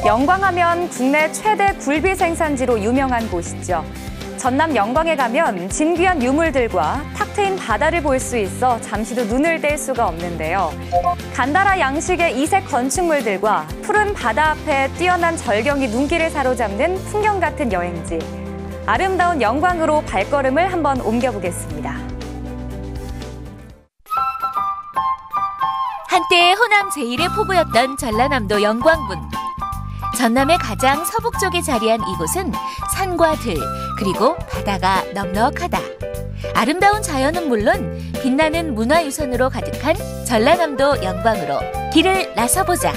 영광하면 국내 최대 굴비 생산지로 유명한 곳이죠. 전남 영광에 가면 진귀한 유물들과 탁 트인 바다를 볼 수 있어 잠시도 눈을 뗄 수가 없는데요. 간다라 양식의 이색 건축물들과 푸른 바다 앞에 뛰어난 절경이 눈길을 사로잡는 풍경 같은 여행지. 아름다운 영광으로 발걸음을 한번 옮겨보겠습니다. 한때 호남 제1의 포부였던 전라남도 영광군. 전남의 가장 서북쪽에 자리한 이곳은 산과 들, 그리고 바다가 넉넉하다. 아름다운 자연은 물론 빛나는 문화유산으로 가득한 전라남도 영광으로 길을 나서보자.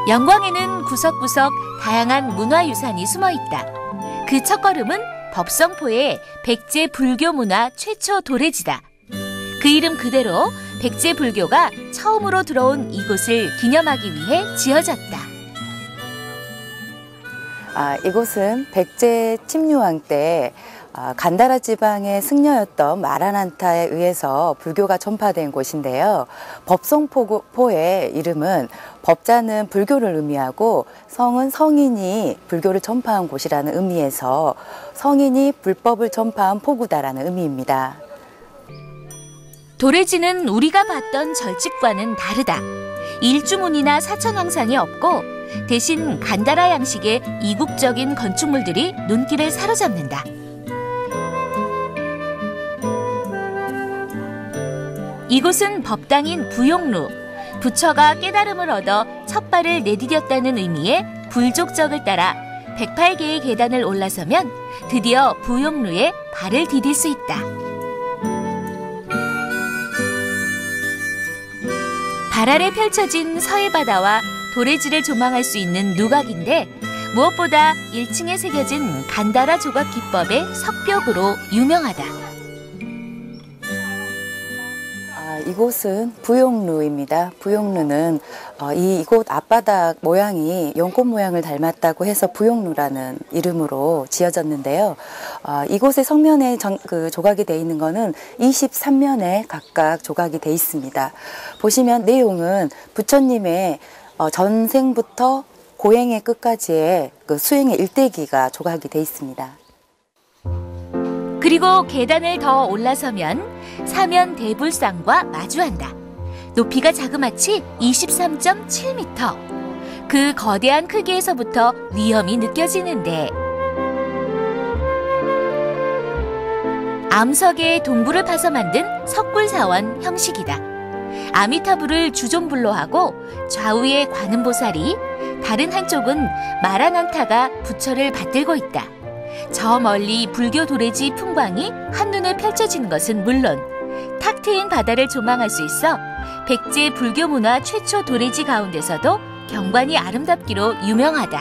영광에는 구석구석 다양한 문화유산이 숨어있다. 그 첫걸음은 법성포의 백제 불교 문화 최초 도래지다. 그 이름 그대로 백제 불교가 처음으로 들어온 이곳을 기념하기 위해 지어졌다. 이곳은 백제 침류왕 때 간다라 지방의 승려였던 마라난타에 의해서 불교가 전파된 곳인데요. 법성포의 이름은 법자는 불교를 의미하고 성은 성인이 불교를 전파한 곳이라는 의미에서 성인이 불법을 전파한 포구다라는 의미입니다. 도래지는 우리가 봤던 절집과는 다르다. 일주문이나 사천왕상이 없고 대신 간다라 양식의 이국적인 건축물들이 눈길을 사로잡는다. 이곳은 법당인 부용루. 부처가 깨달음을 얻어 첫 발을 내디뎠다는 의미의 불족적을 따라 108개의 계단을 올라서면 드디어 부용루에 발을 디딜 수 있다. 발 아래 펼쳐진 서해바다와 도래지를 조망할 수 있는 누각인데 무엇보다 1층에 새겨진 간다라 조각 기법의 석벽으로 유명하다. 이곳은 부용루입니다. 부용루는 이곳 앞바닥 모양이 연꽃 모양을 닮았다고 해서 부용루라는 이름으로 지어졌는데요. 이곳의 성면에 조각이 되어 있는 것은 23면에 각각 조각이 되어 있습니다. 보시면 내용은 부처님의 전생부터 고행의 끝까지의 수행의 일대기가 조각이 되어 있습니다. 그리고 계단을 더 올라서면 사면 대불상과 마주한다. 높이가 자그마치 23.7m. 그 거대한 크기에서부터 위험이 느껴지는데 암석의 동굴을 파서 만든 석굴사원 형식이다. 아미타불을 주존불로 하고 좌우에 관음보살이, 다른 한쪽은 마라난타가 부처를 받들고 있다. 저 멀리 불교 도래지 풍광이 한눈에 펼쳐지는 것은 물론 탁 트인 바다를 조망할 수 있어 백제 불교 문화 최초 도래지 가운데서도 경관이 아름답기로 유명하다.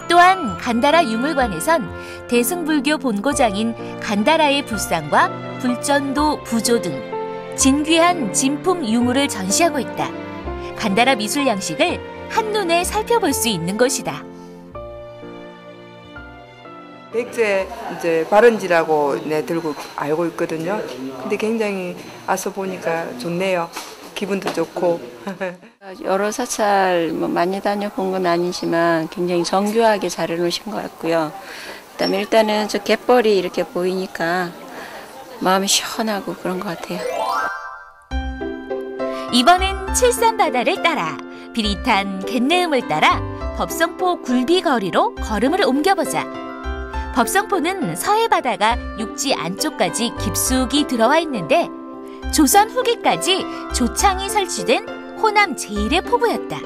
또한 간다라 유물관에선 대승불교 본고장인 간다라의 불상과 불전도 부조 등 진귀한 진품 유물을 전시하고 있다. 간다라 미술 양식을 한눈에 살펴볼 수 있는 곳이다. 백제 발원지라고 들고 알고 있거든요. 근데 굉장히 와서 보니까 좋네요. 기분도 좋고. 여러 사찰 많이 다녀본 건 아니지만 굉장히 정교하게 잘 해놓으신 것 같고요. 그다음에 일단은 저 갯벌이 이렇게 보이니까 마음이 시원하고 그런 것 같아요. 이번엔 칠산바다를 따라 비릿한 갯내음을 따라 법성포 굴비거리로 걸음을 옮겨보자. 법성포는 서해바다가 육지 안쪽까지 깊숙이 들어와 있는데 조선 후기까지 조창이 설치된 호남 제1의 포부였다.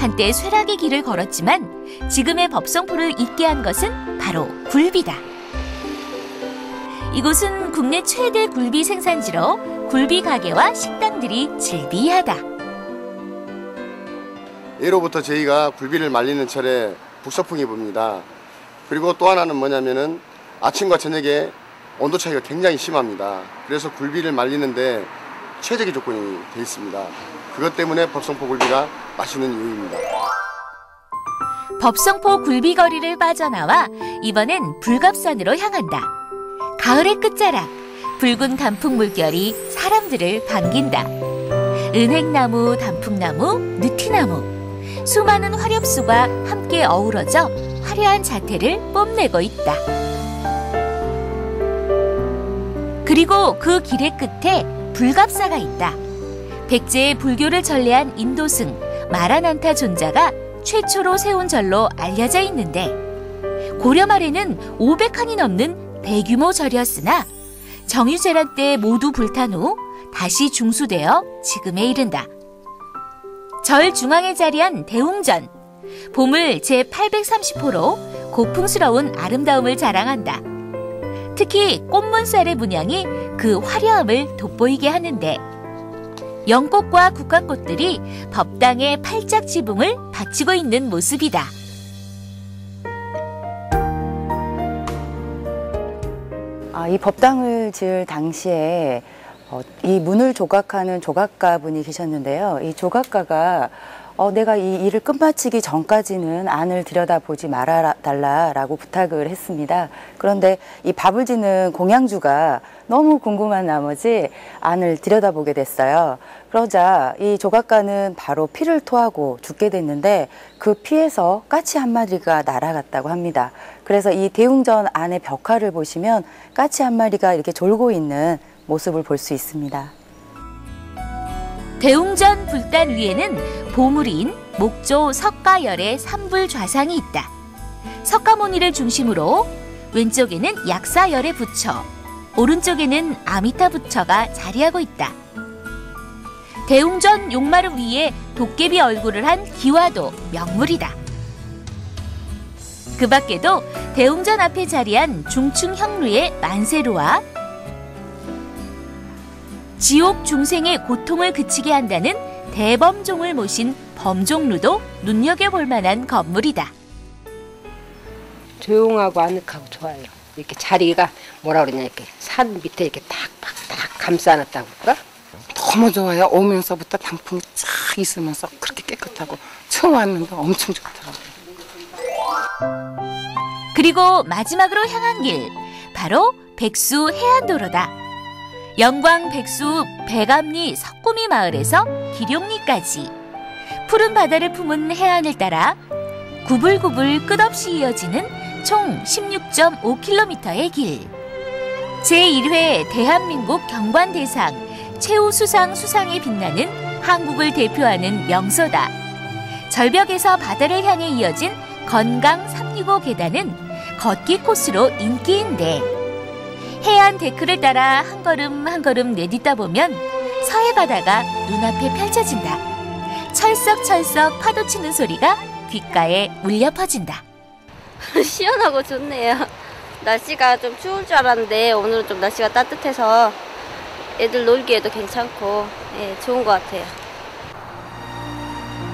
한때 쇠락의 길을 걸었지만 지금의 법성포를 있게 한 것은 바로 굴비다. 이곳은 국내 최대 굴비 생산지로 굴비 가게와 식당들이 즐비하다. 예로부터 저희가 굴비를 말리는 철에 북서풍이 붑니다. 그리고 또 하나는 뭐냐면은 아침과 저녁에 온도 차이가 굉장히 심합니다. 그래서 굴비를 말리는데 최적의 조건이 되어 있습니다. 그것 때문에 법성포 굴비가 맛있는 이유입니다. 법성포 굴비거리를 빠져나와 이번엔 불갑산으로 향한다. 가을의 끝자락, 붉은 단풍 물결이 사람들을 반긴다. 은행나무, 단풍나무, 느티나무, 수많은 화렵수가 함께 어우러져 화려한 자태를 뽐내고 있다. 그리고 그 길의 끝에 불갑사가 있다. 백제의 불교를 전래한 인도승 마라난타 존자가 최초로 세운 절로 알려져 있는데, 고려 말에는 500칸이 넘는 대규모 절이었으나 정유재란 때 모두 불탄 후 다시 중수되어 지금에 이른다. 절 중앙에 자리한 대웅전, 보물 제830호로 고풍스러운 아름다움을 자랑한다. 특히 꽃문살의 문양이 그 화려함을 돋보이게 하는데, 영꽃과 국화꽃들이 법당의 팔짝 지붕을 받치고 있는 모습이다. 이 법당을 지을 당시에 이 문을 조각하는 조각가 분이 계셨는데요. 이 조각가가 내가 이 일을 끝마치기 전까지는 안을 들여다보지 말아달라라고 부탁을 했습니다. 그런데 이 밥을 짓는 공양주가 너무 궁금한 나머지 안을 들여다보게 됐어요. 그러자 이 조각가는 바로 피를 토하고 죽게 됐는데, 그 피에서 까치 한 마리가 날아갔다고 합니다. 그래서 이 대웅전 안의 벽화를 보시면 까치 한 마리가 이렇게 졸고 있는 모습을 볼 수 있습니다. 대웅전 불단 위에는 보물인 목조 석가열의 삼불 좌상이 있다. 석가모니를 중심으로 왼쪽에는 약사열의 부처, 오른쪽에는 아미타 부처가 자리하고 있다. 대웅전 용마루 위에 도깨비 얼굴을 한 기와도 명물이다. 그 밖에도 대웅전 앞에 자리한 중충형루의 만세루와 지옥 중생의 고통을 그치게 한다는 대범종을 모신 범종루도 눈여겨볼 만한 건물이다. 조용하고 아늑하고 좋아요. 이렇게 자리가 뭐라 그러냐, 이렇게 산 밑에 이렇게 딱 감싸놨다고 그럴까? 너무 좋아요. 오면서부터 단풍이 쫙 있으면서 그렇게 깨끗하고, 처음 왔는데 엄청 좋더라고요. 그리고 마지막으로 향한 길, 바로 백수 해안도로다. 영광 백수 백암리 석구미 마을에서 기룡리까지 푸른 바다를 품은 해안을 따라 구불구불 끝없이 이어지는 총 16.5km의 길. 제1회 대한민국 경관대상 최우수상 수상에 빛나는 한국을 대표하는 명소다. 절벽에서 바다를 향해 이어진 건강 365 계단은 걷기 코스로 인기인데, 해안 데크를 따라 한 걸음 한 걸음 내딛다 보면 서해 바다가 눈앞에 펼쳐진다. 철썩철썩 파도치는 소리가 귓가에 울려 퍼진다. 시원하고 좋네요. 날씨가 좀 추울 줄 알았는데 오늘은 좀 날씨가 따뜻해서 애들 놀기에도 괜찮고 좋은 것 같아요.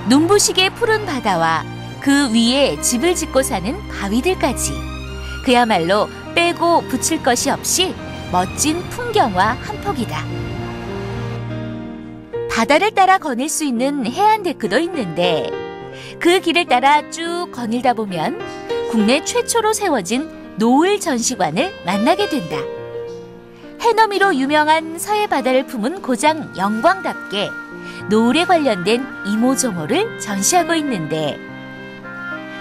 눈부시게 푸른 바다와 그 위에 집을 짓고 사는 바위들까지, 그야말로 빼고 붙일 것이 없이 멋진 풍경화 한 폭이다. 바다를 따라 거닐 수 있는 해안 데크도 있는데, 그 길을 따라 쭉 거닐다 보면 국내 최초로 세워진 노을 전시관을 만나게 된다. 해넘이로 유명한 서해 바다를 품은 고장 영광답게 노을에 관련된 이모저모를 전시하고 있는데,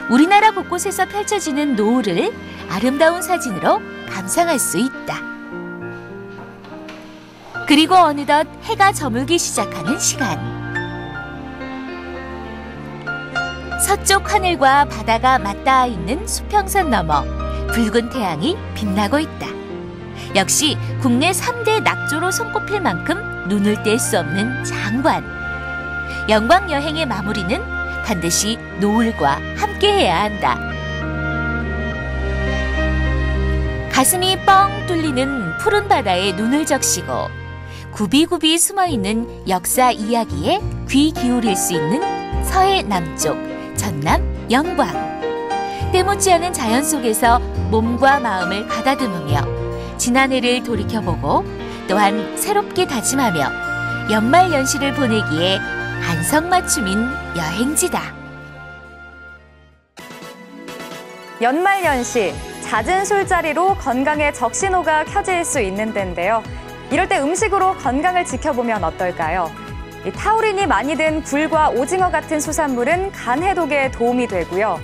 우리나라 곳곳에서 펼쳐지는 노을을 아름다운 사진으로 감상할 수 있다. 그리고 어느덧 해가 저물기 시작하는 시간. 서쪽 하늘과 바다가 맞닿아 있는 수평선 너머 붉은 태양이 빛나고 있다. 역시 국내 3대 낙조로 손꼽힐 만큼 눈을 뗄 수 없는 장관. 영광 여행의 마무리는 반드시 노을과 함께해야 한다. 가슴이 뻥 뚫리는 푸른 바다에 눈을 적시고 굽이굽이 숨어있는 역사 이야기에 귀 기울일 수 있는 서해 남쪽 전남 영광. 때묻지 않은 자연 속에서 몸과 마음을 가다듬으며 지난해를 돌이켜보고 또한 새롭게 다짐하며 연말 연시를 보내기에 안성맞춤인 여행지다. 연말연시, 잦은 술자리로 건강에 적신호가 켜질 수 있는 때인데요. 이럴 때 음식으로 건강을 지켜보면 어떨까요? 이 타우린이 많이 든 굴과 오징어 같은 수산물은 간 해독에 도움이 되고요.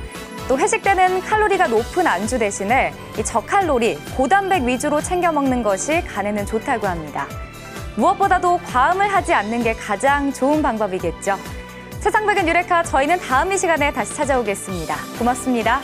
또 회식 때는 칼로리가 높은 안주 대신에 이 저칼로리, 고단백 위주로 챙겨 먹는 것이 간에는 좋다고 합니다. 무엇보다도 과음을 하지 않는 게 가장 좋은 방법이겠죠. 세상백은 유레카, 저희는 다음 이 시간에 다시 찾아오겠습니다. 고맙습니다.